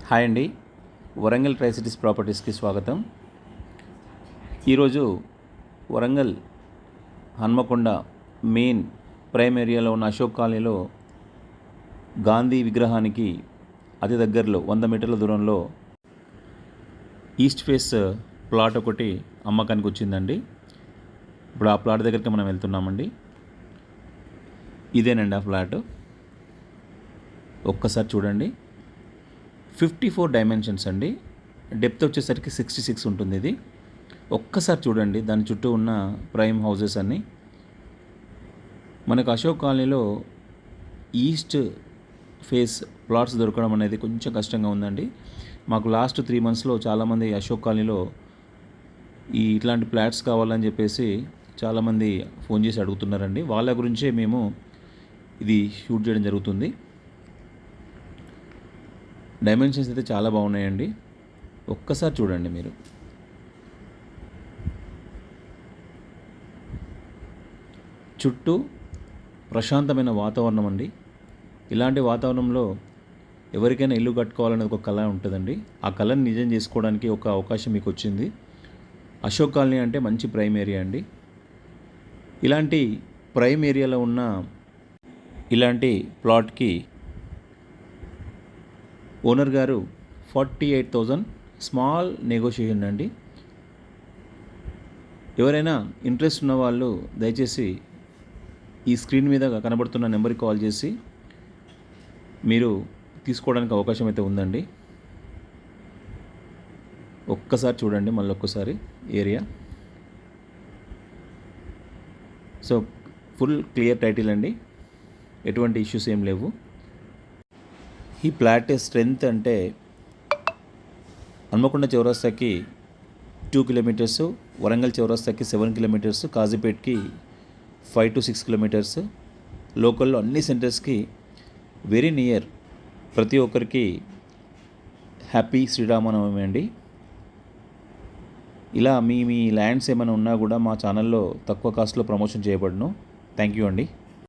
Hi అండి, Warangal tri cities ప్రాపర్టీస్కి స్వాగతం. ఈరోజు వరంగల్ హన్మకొండ మెయిన్ ప్రైమ్ ఏరియాలో ఉన్న అశోక్ కాలనీలో గాంధీ విగ్రహానికి అతి దగ్గరలో 100 మీటర్ల దూరంలో ఈస్ట్ ఫేస్ ప్లాట్ ఒకటి అమ్మకానికి వచ్చిందండి. ఇప్పుడు ఆ ప్లాట్ దగ్గరికి మనం వెళ్తున్నామండి. ఇదేనండి ఆ ఫ్లాట్. ఒక్కసారి చూడండి. 54 డైమెన్షన్స్ అండి. డెప్త్ వచ్చేసరికి 66 ఉంటుంది. ఇది ఒక్కసారి చూడండి. దాని చుట్టూ ఉన్న ప్రైమ్ హౌసెస్ అన్నీ. మనకు అశోక్ కాలనీలో ఈస్ట్ ఫేస్ ప్లాట్స్ దొరకడం అనేది కొంచెం కష్టంగా ఉందండి. మాకు లాస్ట్ 3 monthsలో చాలామంది అశోక్ కాలనీలో ఇట్లాంటి ఫ్లాట్స్ కావాలని చెప్పేసి చాలామంది ఫోన్ చేసి అడుగుతున్నారండి. వాళ్ళ గురించే మేము ఇది షూట్ చేయడం జరుగుతుంది. డైమెన్షన్స్ అయితే చాలా బాగున్నాయండి. ఒక్కసారి చూడండి మీరు. చుట్టూ ప్రశాంతమైన వాతావరణం అండి. ఇలాంటి వాతావరణంలో ఎవరికైనా ఇల్లు కట్టుకోవాలనేది ఒక కళ ఉంటుందండి. ఆ కళని నిజం చేసుకోవడానికి ఒక అవకాశం మీకు వచ్చింది. అశోక్ కాలనీ అంటే మంచి ప్రైమ్ ఏరియా అండి. ఇలాంటి ప్రైమ్ ఏరియాలో ఉన్న ఇలాంటి ప్లాట్కి ఓనర్ గారు 48,000 స్మాల్ నెగోషియేషన్ అండి. ఎవరైనా ఇంట్రెస్ట్ ఉన్న వాళ్ళు దయచేసి ఈ స్క్రీన్ మీద కనబడుతున్న నెంబర్కి కాల్ చేసి మీరు తీసుకోవడానికి అవకాశం అయితే ఉందండి. ఒక్కసారి చూడండి, మళ్ళీ ఒక్కసారి area. So full clear title అండి, ఎటువంటి ఇష్యూస్ ఏం లేవు. ఈ ప్లాట్ స్ట్రెంగ్త్ అంటే Hanamkonda చౌరస్తాకి 2 kilometers, Warangal చౌరస్తాకి 7 kilometers, కాజీపేట్కి 5 to 6 kilometers. లోకల్లో అన్ని సెంటర్స్కి వెరీ నియర్. ప్రతి ఒక్కరికి హ్యాపీ శ్రీరామనవమి అండి. ఇలా మీ ల్యాండ్స్ ఏమైనా ఉన్నా కూడా మా ఛానల్లో తక్కువ కాస్ట్లో ప్రమోషన్ చేయబడును. థ్యాంక్ యూ అండి.